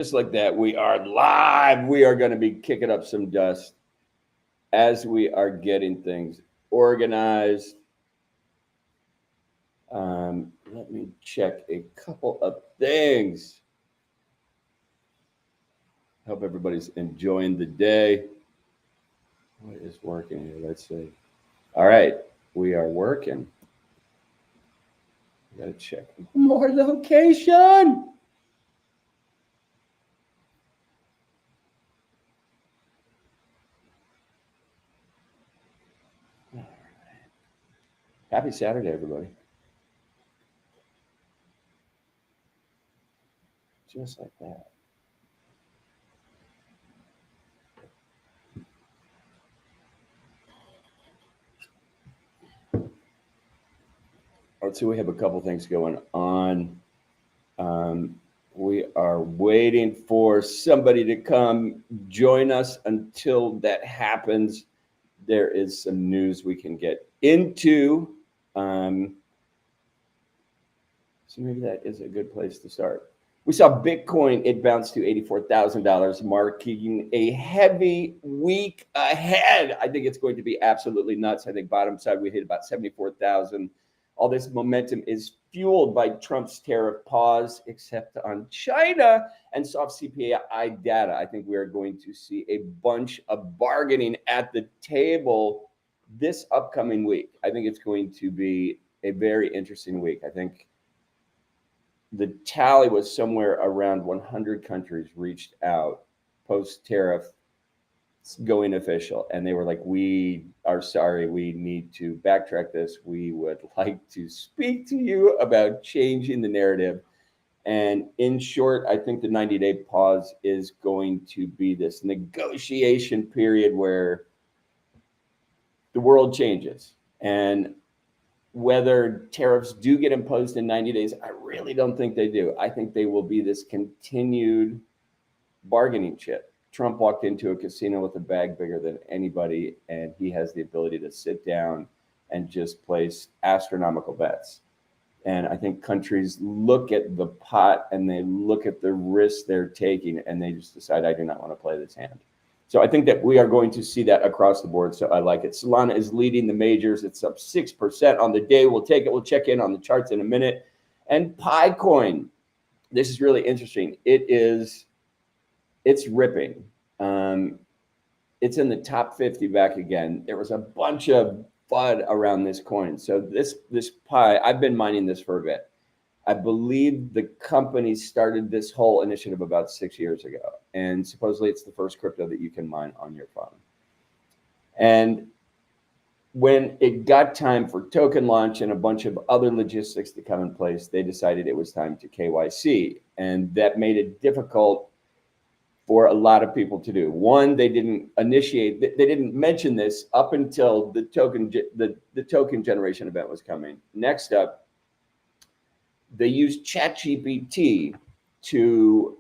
Just like that, we are live. We are going to be kicking up some dust as we are getting things organized. Let me check a couple of things. Hope everybody's enjoying the day. What is working here? Let's see. All right, we are working. Got to check more location. Happy Saturday, everybody. Just like that. Let's see, we have a couple things going on. We are waiting for somebody to come join us. Until that happens, there is some news we can get into. So maybe that is a good place to start. We saw Bitcoin, it bounced to $84,000, marking a heavy week ahead. I think it's going to be absolutely nuts. I think bottom side, we hit about 74,000. All this momentum is fueled by Trump's tariff pause, except on China and soft CPI data. I think we are going to see a bunch of bargaining at the table this upcoming week. I think it's going to be a very interesting week. I think the tally was somewhere around 100 countries reached out post-tariff going official, and they were like, we are sorry, we need to backtrack this. We would like to speak to you about changing the narrative. And in short, I think the 90-day pause is going to be this negotiation period where the world changes. And whether tariffs do get imposed in 90 days, I really don't think they do. I think they will be this continued bargaining chip. Trump walked into a casino with a bag bigger than anybody, and he has the ability to sit down and just place astronomical bets. And I think countries look at the pot and they look at the risks they're taking, and they just decide, I do not want to play this hand. So I think that we are going to see that across the board. So I like it. Solana is leading the majors. It's up 6% on the day. We'll take it. We'll check in on the charts in a minute. And PiCoin, this is really interesting. It's ripping. It's in the top 50 back again. There was a bunch of FUD around this coin. So this Pi, I've been mining this for a bit. I believe the company started this whole initiative about 6 years ago. And supposedly it's the first crypto that you can mine on your phone. And when it got time for token launch and a bunch of other logistics to come in place, they decided it was time to KYC. And that made it difficult for a lot of people to do. One, they didn't mention this up until the token generation event was coming. Next up, they used ChatGPT to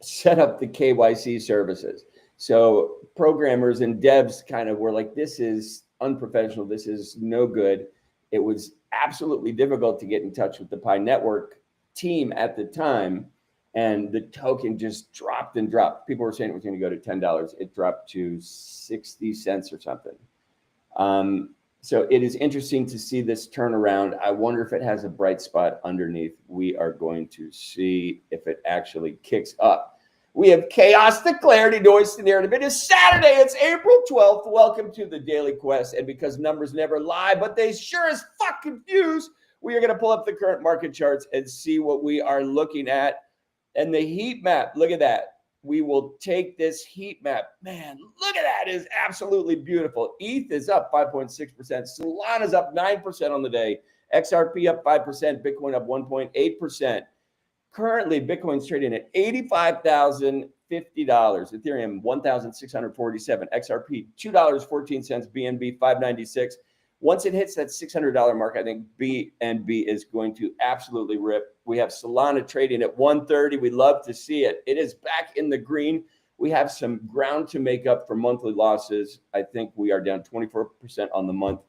set up the KYC services. So programmers and devs kind of were like, this is unprofessional. This is no good. It was absolutely difficult to get in touch with the Pi Network team at the time. And the token just dropped and dropped. People were saying it was going to go to $10. It dropped to 60 cents or something. So it is interesting to see this turnaround. I wonder if it has a bright spot underneath. We are going to see if it actually kicks up. We have chaos, the clarity, noise, the narrative. It is Saturday. It's April 12th. Welcome to the Daily Quest. And because numbers never lie, but they sure as fuck confuse, we are going to pull up the current market charts and see what we are looking at. And the heat map, look at that. We will take this heat map. Man, look at that. It is absolutely beautiful. ETH is up 5.6%. Solana is up 9% on the day. XRP up 5%. Bitcoin up 1.8%. Currently, Bitcoin's trading at $85,050. Ethereum, $1,647. XRP, $2.14. BNB, $5.96. Once it hits that $600 mark, I think BNB is going to absolutely rip. We have Solana trading at 130. We love to see it. It is back in the green. We have some ground to make up for monthly losses. I think we are down 24% on the month.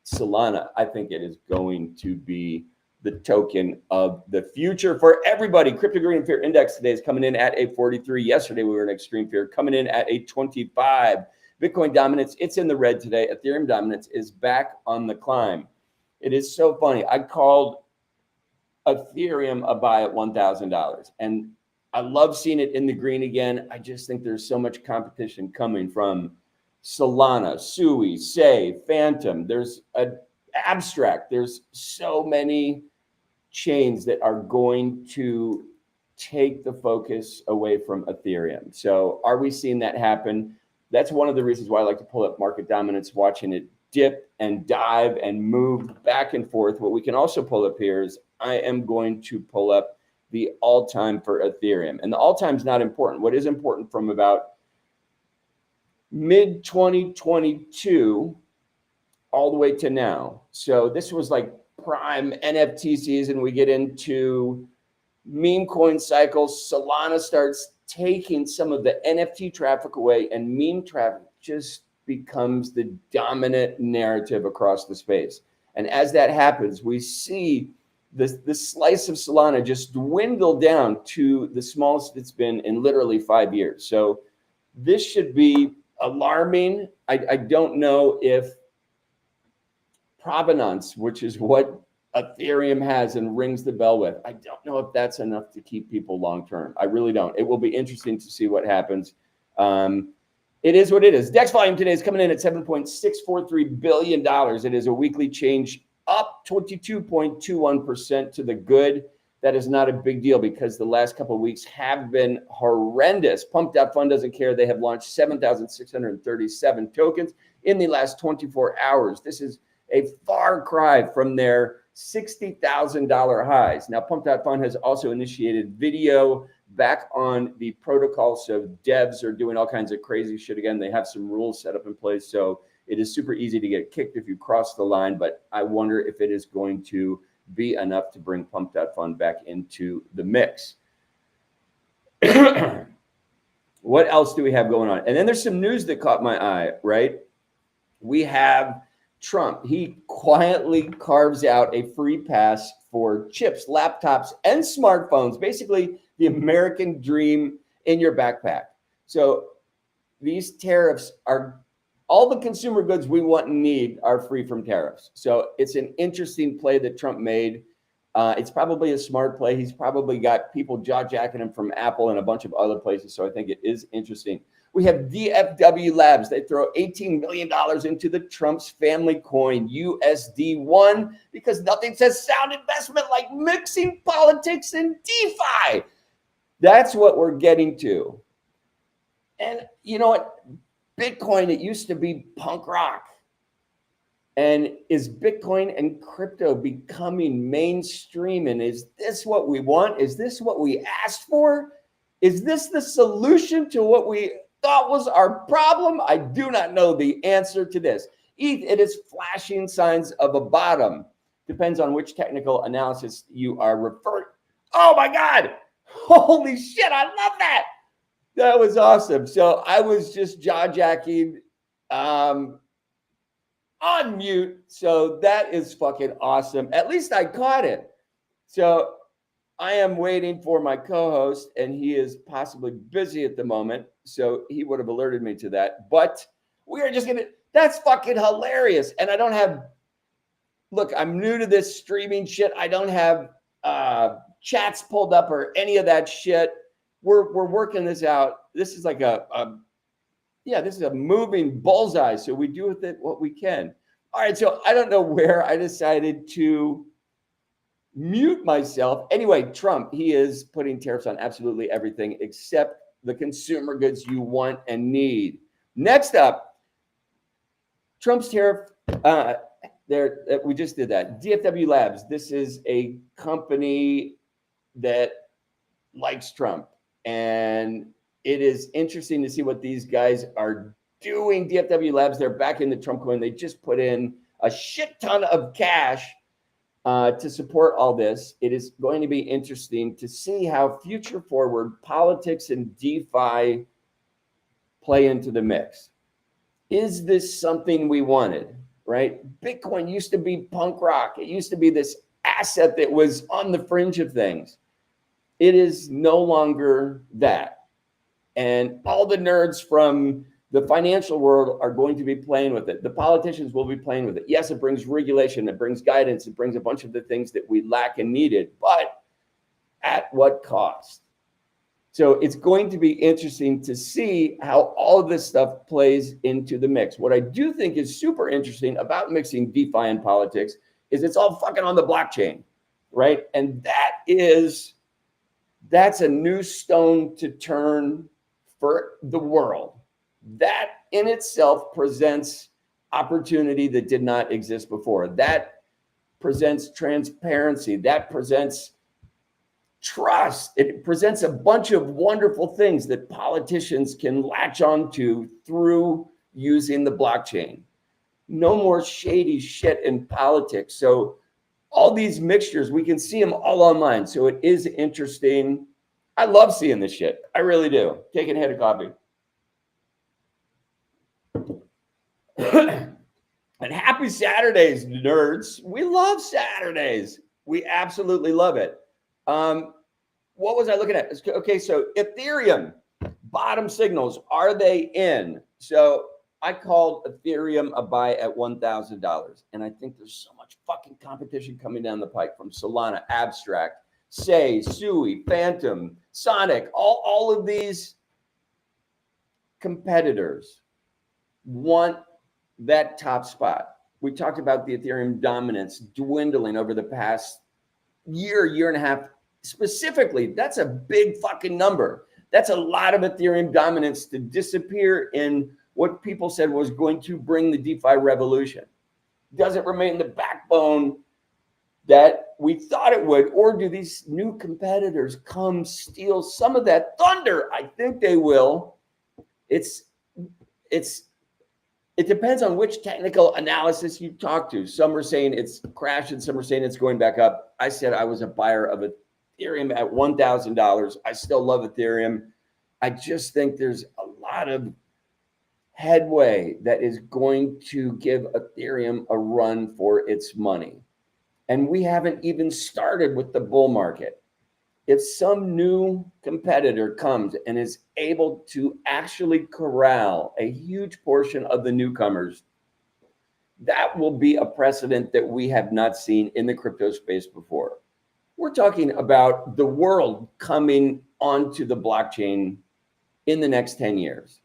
Solana, I think it is going to be the token of the future for everybody. Crypto Greed and Fear Index today is coming in at a 43. Yesterday, we were in extreme fear, coming in at a 25. Bitcoin dominance, it's in the red today. Ethereum dominance is back on the climb. It is so funny. I called Ethereum a buy at $1,000, and I love seeing it in the green again. I just think there's so much competition coming from Solana, Sui, Say, Phantom. There's an Abstract. There's so many chains that are going to take the focus away from Ethereum. So are we seeing that happen? That's one of the reasons why I like to pull up market dominance, watching it dip and dive and move back and forth. What we can also pull up here is I am going to pull up the all-time for Ethereum. And the all-time is not important. What is important from about mid-2022 all the way to now. So this was like prime NFT season. We get into meme coin cycles. Solana starts taking some of the NFT traffic away, and meme traffic just becomes the dominant narrative across the space. And as that happens, we see the slice of Solana just dwindle down to the smallest it's been in literally 5 years. So this should be alarming. I don't know if provenance, which is what Ethereum has and rings the bell with, I don't know if that's enough to keep people long term. I really don't. It will be interesting to see what happens. It is what it is. DEX volume today is coming in at $7.643 billion. It is a weekly change up 22.21% to the good. That is not a big deal because the last couple of weeks have been horrendous. Pump.fund doesn't care. They have launched 7,637 tokens in the last 24 hours. This is a far cry from their $60,000 highs. Now, Pump.fund has also initiated video back on the protocol. So devs are doing all kinds of crazy shit again. They have some rules set up in place. So it is super easy to get kicked if you cross the line. But I wonder if it is going to be enough to bring Pump.fund back into the mix. What else do we have going on? And then there's some news that caught my eye, right? We have Trump. He quietly carves out a free pass for chips, laptops, and smartphones, basically the American dream in your backpack. So these tariffs are, all the consumer goods we want and need are free from tariffs. So it's an interesting play that Trump made. It's probably a smart play. He's probably got people jaw-jacking him from Apple and a bunch of other places. So I think it is interesting. We have DFW Labs. They throw $18 million into the Trump's family coin, USD1, because nothing says sound investment like mixing politics and DeFi. That's what we're getting to. And you know what? Bitcoin, it used to be punk rock. And is Bitcoin and crypto becoming mainstream? And is this what we want? Is this what we asked for? Is this the solution to what we thought was our problem? I do not know the answer to this. ETH, it is flashing signs of a bottom. Depends on which technical analysis you are referring. Oh my God. Holy shit. I love that. That was awesome. So I was just jaw-jacking on mute. So that is fucking awesome. At least I caught it. So I am waiting for my co-host, and he is possibly busy at the moment. So he would have alerted me to that. But we are just going to, that's fucking hilarious. And I don't have, look, I'm new to this streaming shit. I don't have chats pulled up or any of that shit. We're working this out. This is like this is a moving bullseye. So we do with it what we can. All right. So I don't know where I decided to mute myself. Anyway, Trump, he is putting tariffs on absolutely everything except the consumer goods you want and need. Next up, Trump's tariff. We just did that. DFW Labs. This is a company that likes Trump. And it is interesting to see what these guys are doing. DFW Labs, they're back in the Trump coin. They just put in a shit ton of cash to support all this. It is going to be interesting to see how future forward politics and DeFi play into the mix. Is this something we wanted, right? Bitcoin used to be punk rock. It used to be this asset that was on the fringe of things. It is no longer that. And all the nerds from the financial world are going to be playing with it. The politicians will be playing with it. Yes, it brings regulation, it brings guidance, it brings a bunch of the things that we lack and needed, but at what cost? So it's going to be interesting to see how all of this stuff plays into the mix. What I do think is super interesting about mixing DeFi and politics is it's all fucking on the blockchain, right? And that's a new stone to turn for the world. That in itself presents opportunity that did not exist before. That presents transparency. That presents trust. It presents a bunch of wonderful things that politicians can latch onto through using the blockchain. No more shady shit in politics. So all these mixtures, we can see them all online. So it is interesting. I love seeing this shit. I really do. Taking a hit of coffee. And happy Saturdays, nerds. We love Saturdays. We absolutely love it. What was I looking at? Okay, so Ethereum, bottom signals, are they in? So I called Ethereum a buy at $1,000. And I think there's so much fucking competition coming down the pike from Solana, Abstract, Say, Sui, Phantom, Sonic, all of these competitors want that top spot. We talked about the Ethereum dominance dwindling over the past year and a half. Specifically, that's a big fucking number. That's a lot of Ethereum dominance to disappear in what people said was going to bring the DeFi revolution. Does it remain the backbone that we thought it would, or do these new competitors come steal some of that thunder? I think they will. It depends on which technical analysis you talk to. Some are saying it's crashing, some are saying it's going back up. I said I was a buyer of Ethereum at $1,000. I still love Ethereum. I just think there's a lot of headway that is going to give Ethereum a run for its money. And we haven't even started with the bull market. If some new competitor comes and is able to actually corral a huge portion of the newcomers, that will be a precedent that we have not seen in the crypto space before. We're talking about the world coming onto the blockchain in the next 10 years.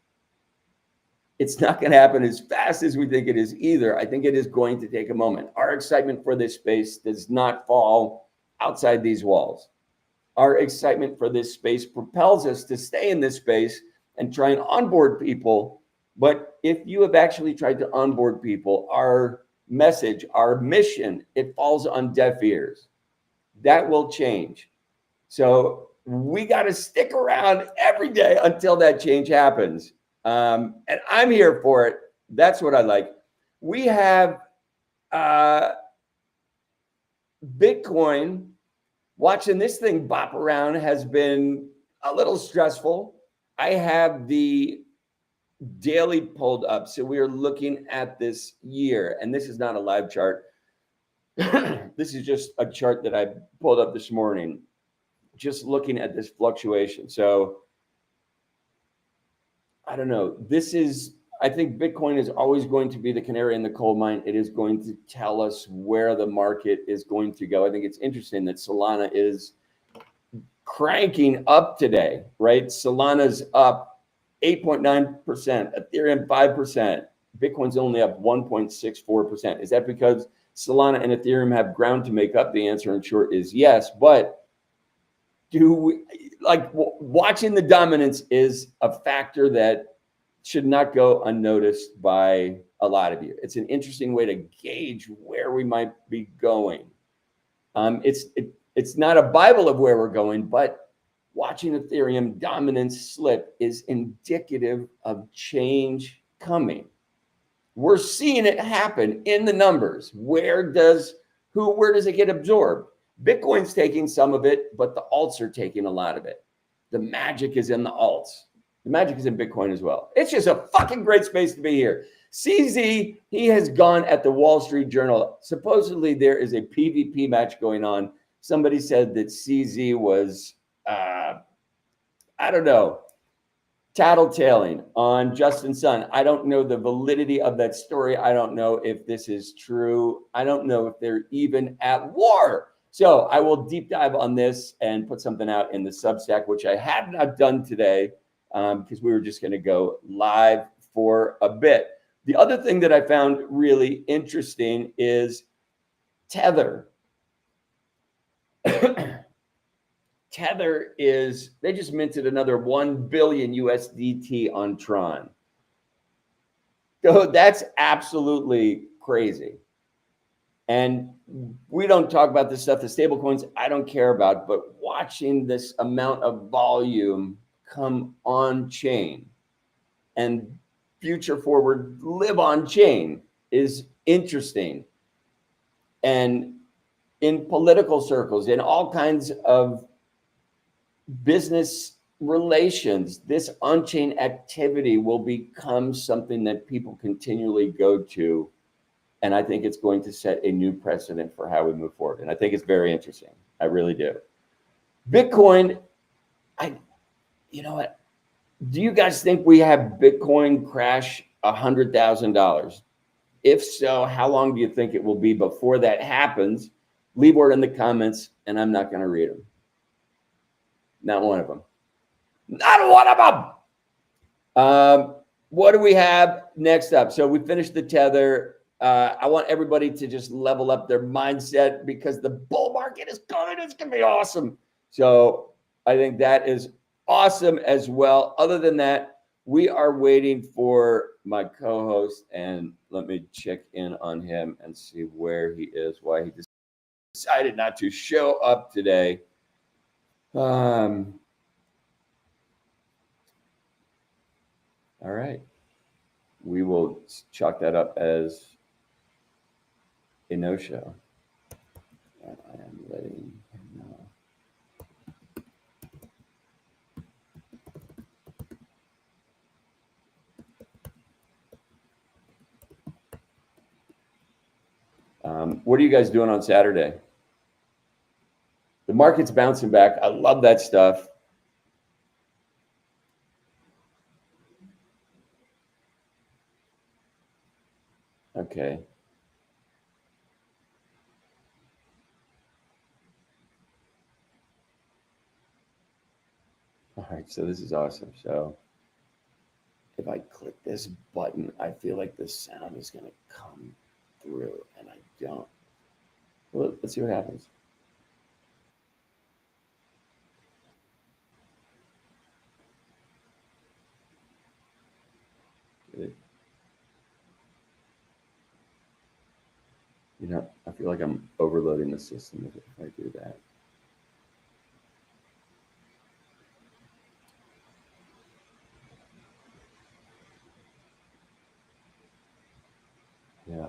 It's not going to happen as fast as we think it is either. I think it is going to take a moment. Our excitement for this space does not fall outside these walls. Our excitement for this space propels us to stay in this space and try and onboard people. But if you have actually tried to onboard people, our message, our mission, it falls on deaf ears. That will change. So we got to stick around every day until that change happens. And I'm here for it. That's what I like. We have Bitcoin. Watching this thing bop around has been a little stressful. I have the daily pulled up. So we are looking at this year, and this is not a live chart. This is just a chart that I pulled up this morning, just looking at this fluctuation. So I don't know. I think Bitcoin is always going to be the canary in the coal mine. It is going to tell us where the market is going to go. I think it's interesting that Solana is cranking up today, right? Solana's up 8.9%, Ethereum 5%, Bitcoin's only up 1.64%. Is that because Solana and Ethereum have ground to make up? The answer in short is yes, but watching the dominance is a factor that should not go unnoticed by a lot of you. It's an interesting way to gauge where we might be going. It's not a Bible of where we're going, but watching Ethereum dominance slip is indicative of change coming. We're seeing it happen in the numbers. Where does it get absorbed? Bitcoin's taking some of it, but the alts are taking a lot of it. The magic is in the alts. The magic is in Bitcoin as well. It's just a fucking great space to be here. CZ, he has gone at the Wall Street Journal. Supposedly there is a PvP match going on. Somebody said that CZ was, I don't know, tattletaling on Justin Sun. I don't know the validity of that story. I don't know if this is true. I don't know if they're even at war. So I will deep dive on this and put something out in the Substack, which I have not done today because we were just going to go live for a bit. The other thing that I found really interesting is Tether. Tether is, they just minted another 1 billion USDT on Tron. So that's absolutely crazy. And we don't talk about this stuff, the stable coins, I don't care about, but watching this amount of volume come on chain and future forward live on chain is interesting. And in political circles, in all kinds of business relations, this on-chain activity will become something that people continually go to. And I think it's going to set a new precedent for how we move forward. And I think it's very interesting. I really do. Bitcoin, you know what? Do you guys think we have Bitcoin crash $100,000? If so, how long do you think it will be before that happens? Leave word in the comments, and I'm not going to read them. Not one of them. Not one of them. What do we have next up? So we finished the Tether. I want everybody to just level up their mindset because the bull market is coming. It's going to be awesome. So I think that is awesome as well. Other than that, we are waiting for my co-host, and let me check in on him and see where he is, why he decided not to show up today. All right. We will chalk that up as a no-show. I am letting him know. What are you guys doing on Saturday? The market's bouncing back. I love that stuff. Okay. All right, so this is awesome. So if I click this button, I feel like the sound is going to come through, and I don't. Well, let's see what happens. You know, I feel like I'm overloading the system if I do that. Yeah,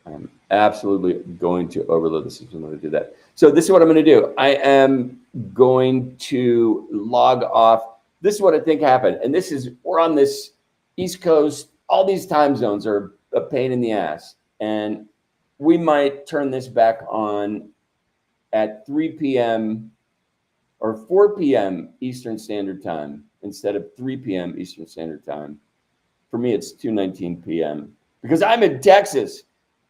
I'm absolutely going to overload the system when I do that. So this is what I'm going to do. I am going to log off. This is what I think happened. And this is, we're on this East Coast. All these time zones are a pain in the ass. And we might turn this back on at 3 p.m. or 4 p.m. Eastern Standard Time instead of 3 p.m. Eastern Standard Time. For me, it's 2:19 p.m. because I'm in Texas.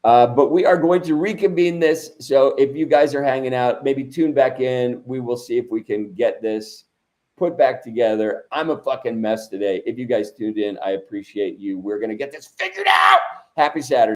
But we are going to reconvene this. So if you guys are hanging out, maybe tune back in. We will see if we can get this put back together. I'm a fucking mess today. If you guys tuned in, I appreciate you. We're going to get this figured out. Happy Saturday.